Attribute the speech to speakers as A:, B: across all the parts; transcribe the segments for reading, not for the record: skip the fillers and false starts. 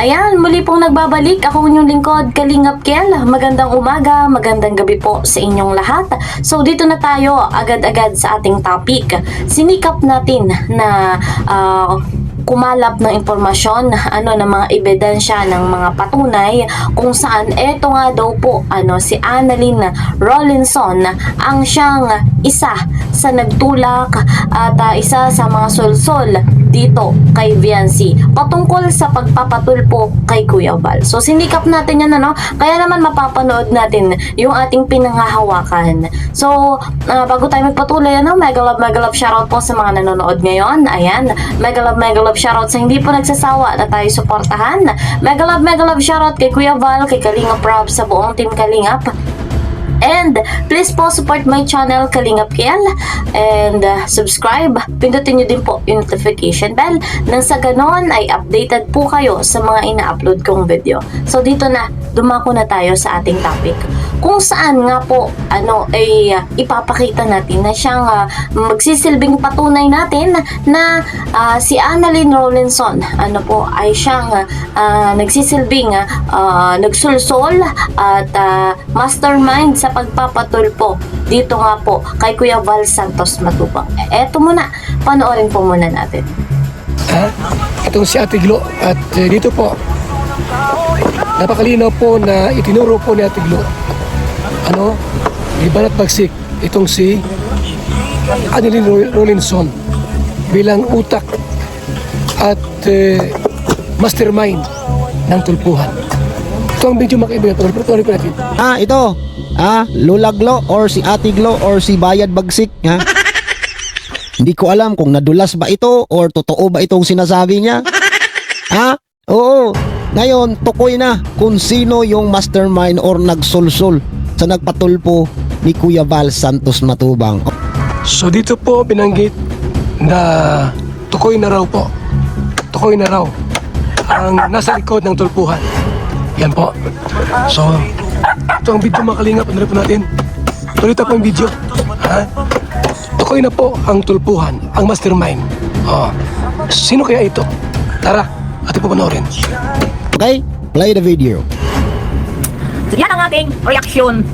A: Ayan, muli pong nagbabalik. Ako inyong lingkod, Kalingap Kel. Magandang umaga, magandang gabi po sa inyong lahat. So dito na tayo agad-agad sa ating topic. Sinikap natin na kumalap ng impormasyon, ng mga ebidensya, ng mga patunay kung saan eto nga daw po si Annalyn Rawlinson ang siyang isa sa nagtulak at isa sa mga solsol dito kay Viancy patungkol sa pagpapatulpo kay Kuya Val. So sinikap natin yan kaya naman mapapanood natin yung ating pinanghahawakan. So bago tayo magpatuloy, mega love shoutout po sa mga nanonood ngayon. Ayan, mega love shoutout sa hindi po nagsasawa na tayo suportahan. Mega love shoutout kay Kuya Val, kay Kalingap Rob, sa buong team Kalingap. And please po support my channel Kalingap Kel and subscribe. Pindutin nyo din po yung notification bell nang sa ganon ay updated po kayo sa mga ina-upload kong video. So dito na, dumako na tayo sa ating topic. Kung saan nga po ay ipapakita natin na siyang magsisilbing patunay natin na si Annalyn Rawlinson ay siyang nagsisilbing nagsulsol at mastermind sa pagpapatulpo dito nga po kay Kuya Val Santos Matubang. Eto muna, panoorin po muna natin.
B: Itong si Ate Glo at dito po napakalinaw po na itinuro po ni Ate Glo di banat bagsik itong si Annalyn Rawlinson bilang utak at mastermind ng tulpuhan. Ito ang video makaibigan. Patuloy po natin.
C: Ito. Lola Glo or si Ate Glo or si Bayad Bagsik. Hindi ko alam kung nadulas ba ito or totoo ba itong sinasabi niya. Oo. Ngayon, tukoy na kung sino yung mastermind or nagsulsul sa nagpatulpo ni Kuya Val Santos Matubang.
B: So dito po binanggit na tukoy na raw po. Tukoy na raw ang nasa likod ng tulpuhan. Yan po. So, ito ang video mga Kalingap. Ano po natin? Tuloy po yung video. Tukoy na po ang tulpuhan, ang mastermind. Sino kaya ito? Tara, atin po panoorin.
C: Okay? Play the video.
D: So yan ang ating reaction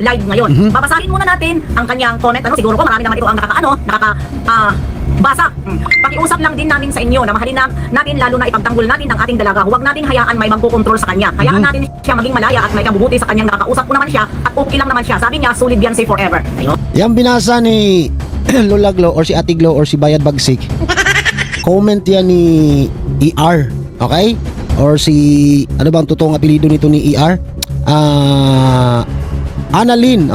D: live ngayon. Babasahin muna natin ang kanyang comment. Siguro po marami naman ito ang basa. Pakiusap lang din namin sa inyo na mahalin natin, lalo na ipagtanggol natin ang ating dalaga. Huwag natin hayaan may magkukontrol sa kanya. Hayaan natin siya maging malaya at may kabubuti sa kanyang nakakausap ko naman siya at okay lang naman siya. Sabi niya, solid yan, say forever. Ayun.
C: Yan binasa ni Lola Glo or si Ate Glo or si Bayad Bagsik. Comment yan ni ER. Okay? Or si, ano ba ang totoong apelido nito ni ER? Annalyn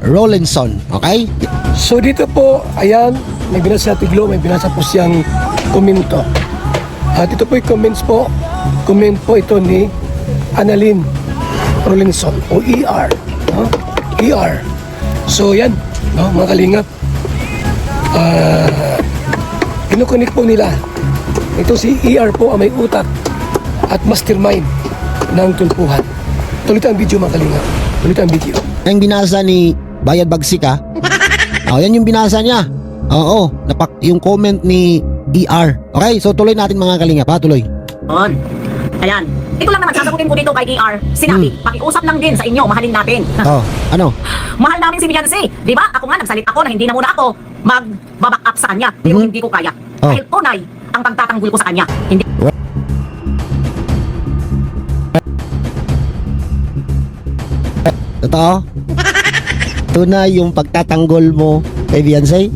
C: Rawlinson. Okay?
B: So dito po, ayan, may binasa si Ate Glo, may binasa po siyang komento. At ito po yung comments po. Comment po ito ni Annalyn Rawlinson o ER. ER. So yan, mga Kalingap. Kinukunik po nila. Ito si ER po ang may utak at mastermind ng tulpuhan. Tuloy ang video mga Kalingap. Tuloy ang video.
C: Ang binasa ni Bayad Bagsik yan yung binasa niya. Oo, yung comment ni ER. Okay, so tuloy natin mga Kalingap, tuloy.
D: Ayan. Ito lang naman sasagutin ko dito kay ER. Sinabi, pakiusap lang din sa inyo, mahalin natin.
C: Ano?
D: Mahal namin si Viancy. Di ba? Ako nga nagsalit ako na hindi na muna ako mag-back up sa kanya. Pero hindi ko kaya. Dahil tunay ang pagtatanggol ko sa kanya. Hindi.
C: Totoo? Tunay yung pagtatanggol mo kay Viancy.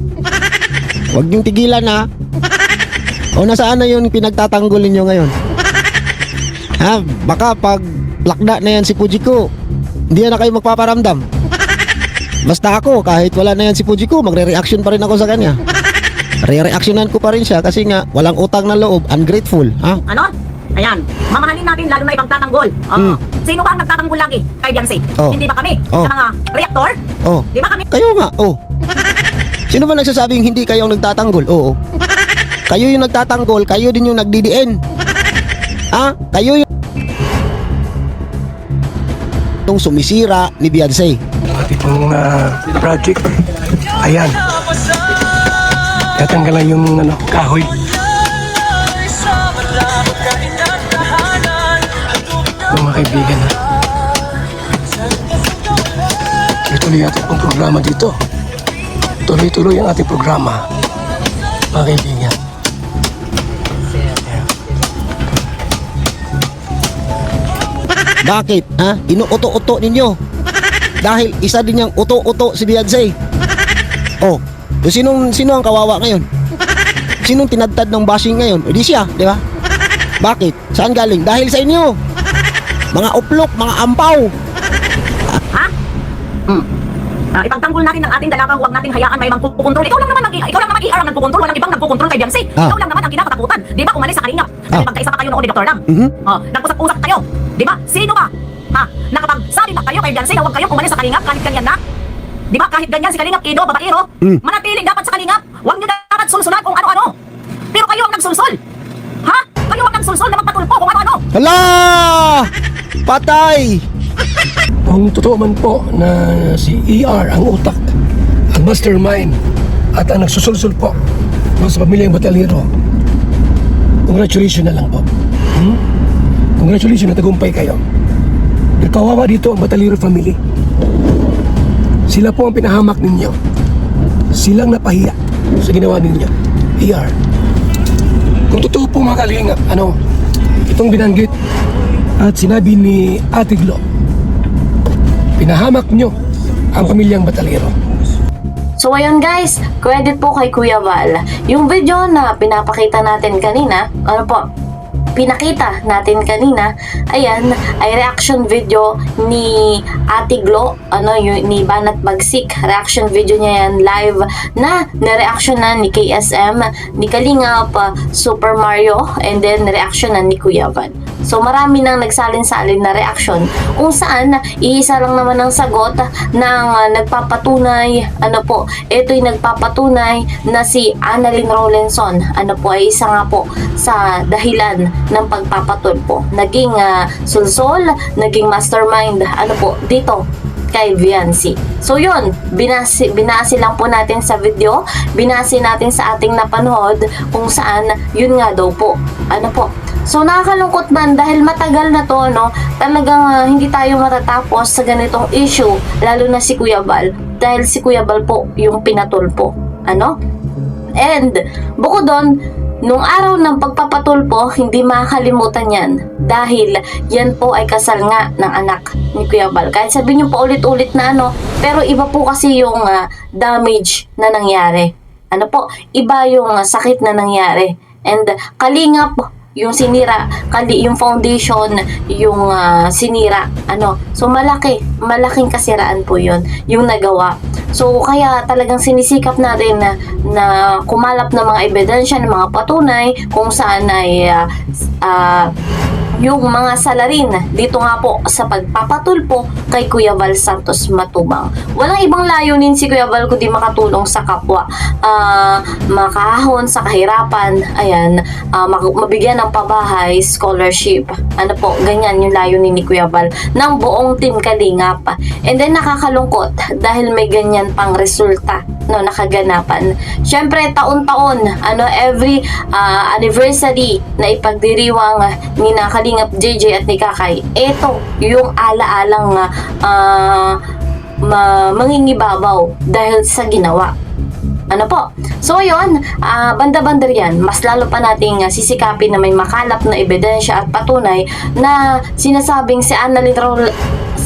C: Huwag niyong tigilan O nasaan na yung pinagtatanggolin niyo ngayon? Baka pag lakda na yan si Fujiko, hindi na kayo magpaparamdam. Basta ako, kahit wala na yan si Fujiko, magre-reaction pa rin ako sa kanya. Re-reactionan ko pa rin siya kasi nga walang utang na loob, ungrateful.
D: Ayan, mamahalin natin lalo na ipagtatanggol. Sino ba ang nagtatanggol lagi kay Viancy? Hindi ba kami? Sa mga reactor? Di ba kami?
C: Kayo nga, Sino ba nagsasabing hindi kayo ang nagtatanggol? Oo. Kayo yung nagtatanggol, kayo din yung nagdidiin. Kayo yung sumisira ni Viancy.
B: At itong project, ayan. Tatanggalan yung kahoy. Mga kaibigan, ha? Tuloy-tuloy ating pong programa dito. Tuloy-tuloy ang ating programa, mga kaibigan.
C: Bakit? Ha? Inuuto-uto ninyo. Dahil isa din niyang uto-uto si Beyonce. Oh, sino ang kawawa ngayon? Sinong tinadtad ng bashing ngayon? Di siya, di ba? Bakit? Saan galing? Dahil sa inyo. Mga uplok, mga ampaw.
D: Ha? Ipagtanggol natin ng ating dalaga, huwag natin hayaan may magkukontrol. Ikaw lang naman ER ang nagkukontrol, walang ibang nagkukontrol kay Beyonce.
C: Ah.
D: Ikaw lang naman ang kinakatakutan. Di ba umalis sa Kalingap? Dahil magkaisa pa kayo noon ni Dr. Lang.
C: Mhm.
D: Nagusap-usap kayo. Di ba? Sino ba? Ha? Nakapagsabi ba kayo kay Beyonce na huwag kayong umalis sa Kalingap kahit ganyan na? Di ba? Kahit ganyan si Kalingap Ido, babaero, manatiling dapat sa Kalingap. Huwag nyo dapat sulsulan kung ano-ano. Pero kayo ang nagsulsul. Ha? Kayo ang nagsulsul na magpatulpo kung ano-ano.
C: Hala! Patay!
B: Kung totoo man po na si ER ang utak, ang mastermind, at ang nagsusulsul po sa pamilyang Batalero, congratulations na lang po. Congratulations na tagumpay kayo. Dahil kawawa dito ang Batalero family. Sila po ang pinahamak ninyo. Silang napahiya sa ginawa ninyo. ER. Kung totoo po mga kalingap, itong binanggit at sinabi ni Ate Glo, pinahamak nyo ang pamilyang Batalero.
A: So ayun guys, credit po kay Kuya Val. Yung video na pinakita natin kanina, ayan, ay reaction video ni Ate Glo, ni Banat Bagsik. Reaction video niya yan live na reaction na ni KSM, ni Kalingap, Super Mario, and then reaction na ni Kuya Val. So marami nang nagsalin-salin na reaction kung saan iisa lang naman ang sagot ng nagpapatunay, ito'y nagpapatunay na si Annalyn Rawlinson, ay isa nga po sa dahilan ng pagpapatulpo. Naging sulsol, naging mastermind, dito kay Beyonce. So yun, binasi lang po natin sa video, binasi natin sa ating napanood kung saan yun nga daw po. So nakakalungkot man dahil matagal na to, talagang hindi tayo matatapos sa ganitong issue, lalo na si Kuya Val, dahil si Kuya Val po yung pinatulpo. And bukod doon, nung araw ng pagpapatulpo, hindi makakalimutan yan dahil yan po ay kasal nga ng anak ni Kuya Val. Kahit sabihin nyo pa ulit-ulit na pero iba po kasi yung damage na nangyari. Iba yung sakit na nangyari. And Kalingap yung sinira, yung foundation, yung sinira, so malaking kasiraan po yun, yung nagawa. So kaya talagang sinisikap natin na kumalap ng mga ebidensya, ng mga patunay kung saan ay yung mga salarin dito nga po sa pagpapatulpo kay Kuya Val Santos Matubang. Walang ibang layunin si Kuya Val kundi makatulong sa kapwa, makahon sa kahirapan, mabigyan ng pabahay, scholarship, ganyan yung layunin ni Kuya Val ng buong team Kalingap. And then nakakalungkot dahil may ganyan pang resulta nakaganapan. Syempre taon-taon, every anniversary na ipagdiriwang ni Kalingap JJ at ni Kakay, ito yung alaalang mangingibabaw dahil sa ginawa. So ayun, banda-banda yan, mas lalo pa nating sisikapin na may makalap na ebidensya at patunay na sinasabing si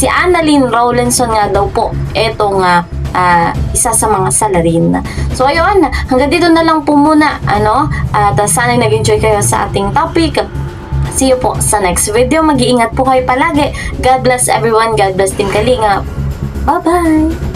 A: Annalyn Rawlinson nga daw po etong isa sa mga salarin. So ayun, hanggang dito na lang po muna, at sana nag-enjoy kayo sa ating topic. See you po sa next video. Mag-iingat po kayo palagi. God bless everyone. God bless Team Kalingap. Bye-bye!